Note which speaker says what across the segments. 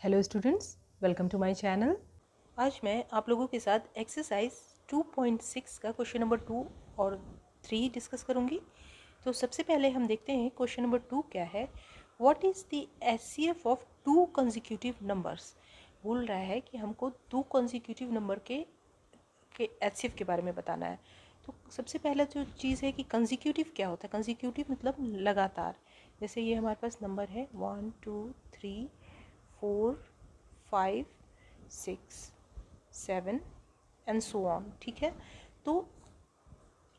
Speaker 1: Hello students, welcome to my channel. आज मैं आप लोगों के साथ एक्सरसाइज 2.6 का क्वेश्चन नंबर 2 और 3 डिस्कस करूंगी। तो सबसे पहले हम देखते हैं क्वेश्चन नंबर 2 क्या है। What is the HCF of to consecutive numbers. बोल रहा है कि हमको दो कंसेक्यूटिव नंबर के एचसीएफ के बारे में बताना है। तो सबसे पहला जो चीज़ है कि कंसेक्यूटिव क्या होता है। कंसेक्यूटिव मतलब लगातार। जैसे ये हमारे पास नंबर है 1 2 3 4 5 6 7 एंड सो ऑन। ठीक है, तो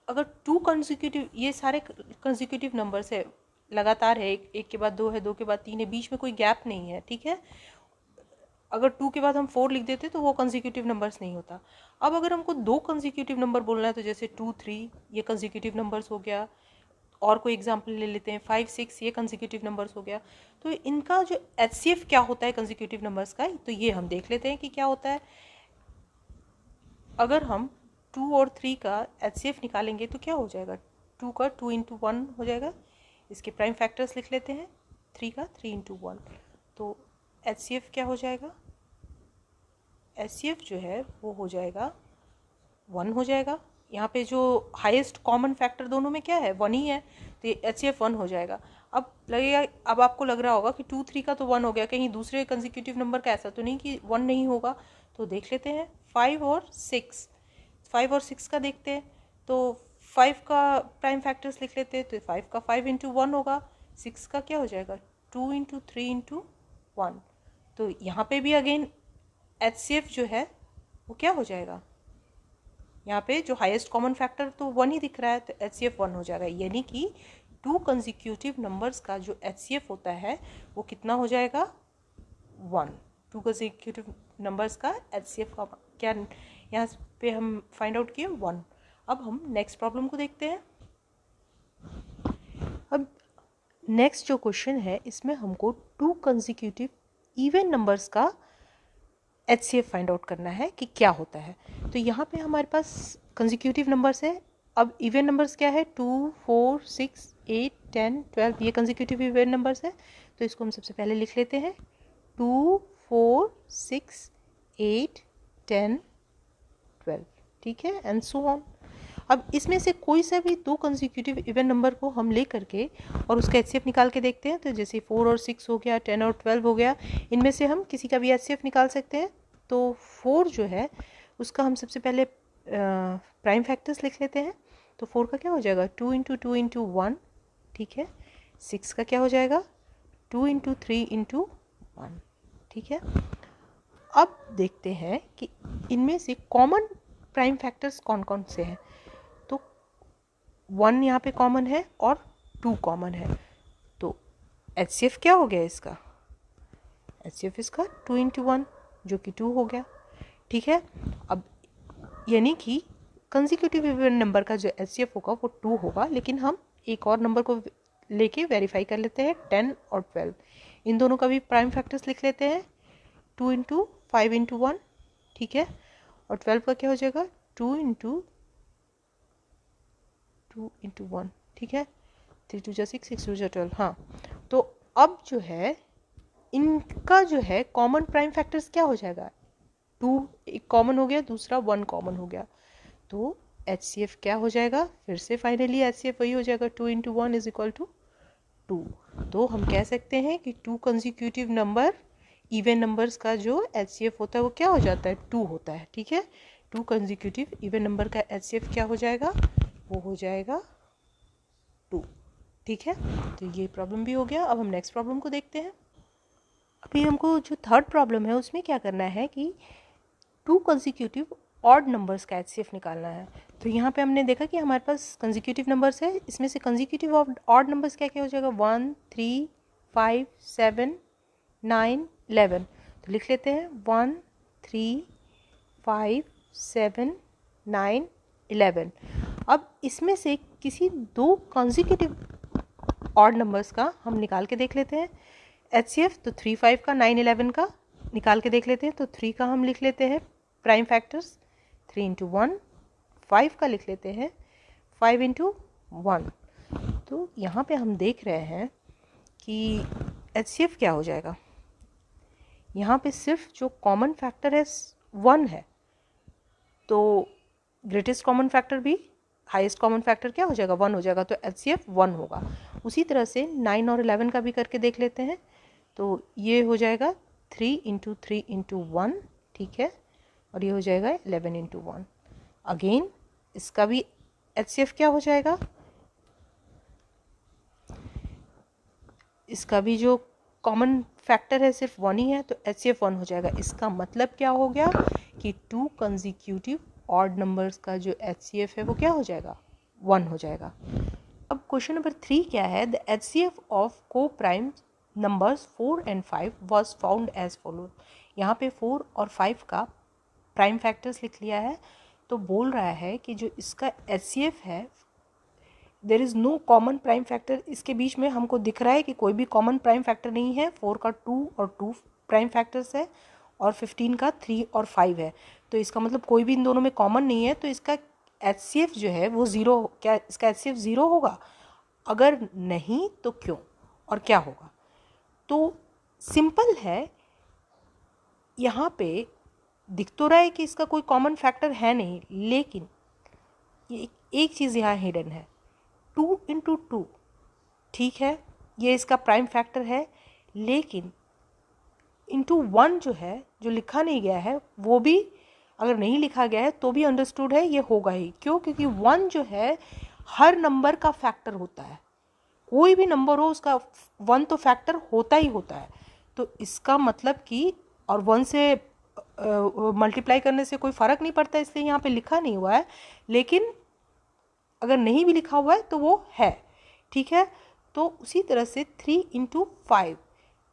Speaker 1: अगर टू कंसेक्यूटिव, ये सारे कंसेक्यूटिव नंबर्स है, लगातार है, एक के बाद दो है, दो के बाद तीन है, बीच में कोई गैप नहीं है। ठीक है, अगर टू के बाद हम 4 लिख देते तो वो कंसेक्यूटिव नंबर्स नहीं होता। अब अगर हमको दो कंसेक्यूटिव नंबर बोलना है तो जैसे 2 3 ये कंसेक्यूटिव नंबर्स हो गया, और कोई एग्जाम्पल ले लेते हैं 5 6 ये कंसेक्यूटिव नंबर्स हो गया। तो इनका जो एचसीएफ क्या होता है कंसेक्यूटिव नंबर्स का, तो ये हम देख लेते हैं कि क्या होता है। अगर हम 2 और 3 का एचसीएफ निकालेंगे तो क्या हो जाएगा, 2 का 2 इंटू 1 हो जाएगा। इसके प्राइम फैक्टर्स लिख लेते हैं, 3 का 3 इंटू 1। तो एचसीएफ क्या हो जाएगा, एचसीएफ जो है वो हो जाएगा 1 हो जाएगा। यहाँ पे जो हाईएस्ट कॉमन फैक्टर दोनों में क्या है, 1 ही है, तो एचसीएफ 1 हो जाएगा। अब लगेगा, अब आपको लग रहा होगा कि 2 3 का तो 1 हो गया, कहीं दूसरे कंसेक्यूटिव नंबर का ऐसा तो नहीं कि 1 नहीं होगा। तो देख लेते हैं 5 और 6 का देखते हैं। तो 5 का प्राइम फैक्टर्स लिख लेते हैं, तो 5 का 5 इंटू 1 होगा। 6 का क्या हो जाएगा, 2 इंटू 3 इंटू 1। तो यहाँ पे भी अगेन एचसीएफ जो है वो क्या हो जाएगा, यहाँ पे जो हाईएस्ट कॉमन फैक्टर तो 1 ही दिख रहा है, तो एचसीएफ 1 हो जाएगा। यानी कि टू कंसेक्यूटिव नंबर्स का जो एचसीएफ होता है वो कितना हो जाएगा, 1। टू कंसेक्यूटिव नंबर्स का एचसीएफ का क्या यहाँ पे हम फाइंड आउट किए, 1। अब हम नेक्स्ट प्रॉब्लम को देखते हैं। अब नेक्स्ट जो क्वेश्चन है इसमें हमको टू कंसेक्यूटिव इवन नंबर्स का एचसीएफ फाइंड आउट करना है कि क्या होता है। तो यहाँ पे हमारे पास कंसेक्यूटिव नंबर्स है। अब इवन नंबर्स क्या है, 2 4 6 8 10 12, ये कंसेक्यूटिव इवन नंबर्स है। तो इसको हम सबसे पहले लिख लेते हैं 2 4 6 8 10 12। ठीक है, एंड सो ऑन। अब इसमें से कोई सा भी दो कंसेक्यूटिव इवन नंबर को हम ले करके और उसका एचसीएफ निकाल के देखते हैं। तो जैसे 4 और 6 हो गया, 10 और 12 हो गया, इनमें से हम किसी का भी एचसीएफ निकाल सकते हैं। तो 4 जो है उसका हम सबसे पहले प्राइम फैक्टर्स लिख लेते हैं। तो 4 का क्या हो जाएगा, 2 इंटू 2 इंटू 1। ठीक है, 6 का क्या हो जाएगा, 2 इंटू 3 इंटू 1। ठीक है, अब देखते हैं कि इनमें से कॉमन प्राइम फैक्टर्स कौन कौन से हैं। तो 1 यहाँ पे कॉमन है और 2 कॉमन है। तो एचसीएफ क्या हो गया इसका, एचसीएफ इसका 2 इंटू 1 जो कि 2 हो गया। ठीक है, अब यानी कि कंसेक्यूटिव इवन नंबर का जो एचसीएफ होगा वो 2 होगा, लेकिन हम एक और नंबर को लेके वेरीफाई कर लेते हैं, 10 और 12। इन दोनों का भी प्राइम फैक्टर्स लिख लेते हैं, 2 इंटू 5 इंटू 1। ठीक है, और 12 का क्या हो जाएगा, 2 इंटू 1। ठीक है, 3 2 6 6 2 12। हाँ, तो अब जो है इनका जो है कॉमन प्राइम फैक्टर्स क्या हो जाएगा, 2 एक कॉमन हो गया, दूसरा 1 कॉमन हो गया। तो एचसीएफ क्या हो जाएगा, फिर से फाइनली एचसीएफ वही हो जाएगा, 2 इंटू 1 इज इक्वल टू 2। तो हम कह सकते हैं कि to consecutive number even numbers का जो एचसीएफ होता है वो क्या हो जाता है, 2 होता है। ठीक है, टू कंसेक्यूटिव इवन नंबर का एचसीएफ क्या हो जाएगा, वो हो जाएगा 2। ठीक है, तो ये प्रॉब्लम भी हो गया। अब हम नेक्स्ट प्रॉब्लम को देखते हैं। अभी हमको जो थर्ड प्रॉब्लम है उसमें क्या करना है कि टू कंसेक्यूटिव ऑड नंबर्स का एचसीएफ निकालना है। तो यहाँ पे हमने देखा कि हमारे पास कंसेक्यूटिव नंबर्स है, इसमें से कंसेक्यूटिव ऑड नंबर्स क्या क्या हो जाएगा, 1 3 5 7 9 11। तो लिख लेते हैं 1 3 5 7 9 11। अब इसमें से किसी दो कंसेक्यूटिव ऑड नंबर्स का हम निकाल के देख लेते हैं एचसीएफ। तो 3 5 का 9 11 का निकाल के देख लेते हैं। तो 3 का हम लिख लेते हैं प्राइम फैक्टर्स, 3 इंटू 1। 5 का लिख लेते हैं 5 इंटू 1। तो यहाँ पे हम देख रहे हैं कि एचसीएफ क्या हो जाएगा, यहाँ पे सिर्फ जो कॉमन फैक्टर है 1 है, तो ग्रेटेस्ट कॉमन फैक्टर भी हाईएस्ट कॉमन फैक्टर क्या हो जाएगा, 1 हो जाएगा, तो HCF 1 होगा। उसी तरह से 9 और 11 का भी करके देख लेते हैं। तो ये हो जाएगा 3 × 3 × 1, ठीक है, और ये हो जाएगा 11 × 1। अगेन इसका भी HCF क्या हो जाएगा, इसका भी जो कॉमन फैक्टर है सिर्फ 1 ही है, तो HCF 1 हो जाएगा। इसका मतलब क्या हो गया कि 2 कंसेक्यूटिव ऑड नंबर्स का जो HCF है वो क्या हो जाएगा, 1 हो जाएगा। अब क्वेश्चन नंबर 3 क्या है, the HCF of coprime numbers 4 and 5 was found as follow. यहाँ पे 4 और 5 का प्राइम फैक्टर्स लिख लिया है, तो बोल रहा है कि जो इसका HCF है, there is no common prime factor. इसके बीच में हमको दिख रहा है कि कोई भी कॉमन प्राइम फैक्टर नहीं है। 4 का 2 और 2 प्राइम फैक्टर्स है, और 15 का 3 और 5 है, तो इसका मतलब कोई भी इन दोनों में कॉमन नहीं है, तो इसका HCF जो है वो 0, क्या इसका HCF 0 होगा? अगर नहीं तो क्यों और क्या होगा? तो सिंपल है, यहाँ पे दिख तो रहा है कि इसका कोई कॉमन फैक्टर है नहीं, लेकिन एक चीज़ यहाँ हिडन है, 2 × 2, ठीक है, ये इसका प्राइम फैक्टर है, लेकिन इंटू 1 जो है, जो लिखा नहीं गया है, वो भी अगर नहीं लिखा गया है तो भी अंडरस्टूड है ये होगा ही। क्यों? क्योंकि 1 जो है हर नंबर का फैक्टर होता है, कोई भी नंबर हो उसका 1 तो फैक्टर होता ही होता है। तो इसका मतलब कि, और 1 से मल्टीप्लाई करने से कोई फ़र्क नहीं पड़ता, इसलिए यहाँ पे लिखा नहीं हुआ है, लेकिन अगर नहीं भी लिखा हुआ है तो वो है, ठीक है। तो उसी तरह से 3 × 5,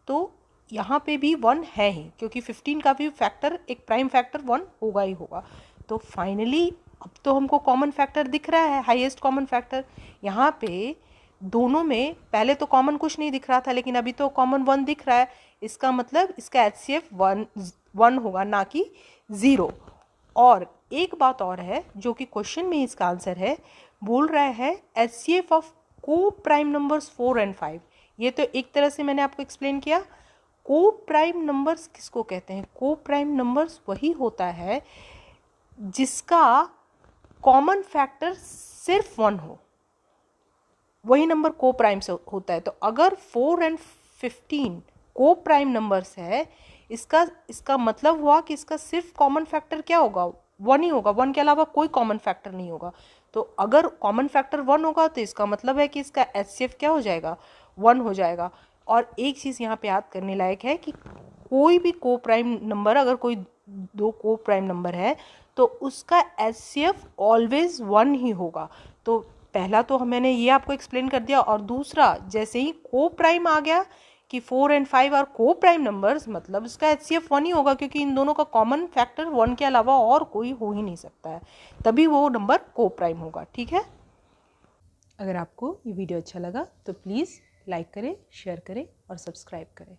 Speaker 1: तो यहाँ पे भी 1 है ही, क्योंकि 15 का भी फैक्टर, एक प्राइम फैक्टर 1 होगा ही होगा। तो फाइनली अब तो हमको कॉमन फैक्टर दिख रहा है, हाईएस्ट कॉमन फैक्टर। यहाँ पे दोनों में पहले तो कॉमन कुछ नहीं दिख रहा था, लेकिन अभी तो कॉमन 1 दिख रहा है। इसका मतलब इसका HCF 1 होगा, ना कि 0। और एक बात और है जो कि क्वेश्चन में इसका आंसर है, बोल रहा है HCF of coprime numbers 4 and 5। ये तो एक तरह से मैंने आपको एक्सप्लेन किया। को प्राइम नंबर्स किसको कहते हैं? को प्राइम नंबर्स वही होता है जिसका कॉमन फैक्टर सिर्फ 1 हो, वही नंबर को प्राइम से होता है। तो अगर 4 and 15 को प्राइम नंबर्स है, इसका मतलब हुआ कि इसका सिर्फ कॉमन फैक्टर क्या होगा, 1 ही होगा, 1 के अलावा कोई कॉमन फैक्टर नहीं होगा। तो अगर कॉमन फैक्टर 1 होगा तो इसका मतलब है कि इसका HCF क्या हो जाएगा, 1 हो जाएगा। और एक चीज़ यहाँ पे याद करने लायक है कि कोई भी को प्राइम नंबर, अगर कोई 2 को प्राइम नंबर है तो उसका HCF ऑलवेज 1 ही होगा। तो पहला तो मैंने ये आपको एक्सप्लेन कर दिया, और दूसरा, जैसे ही को प्राइम आ गया कि 4 and 5 और को प्राइम नंबर्स, मतलब इसका HCF 1 ही होगा, क्योंकि इन दोनों का कॉमन फैक्टर 1 के अलावा और कोई हो ही नहीं सकता है, तभी वो नंबर को प्राइम होगा, ठीक है। अगर आपको ये वीडियो अच्छा लगा तो प्लीज़ लाइक करें, शेयर करें और सब्सक्राइब करें।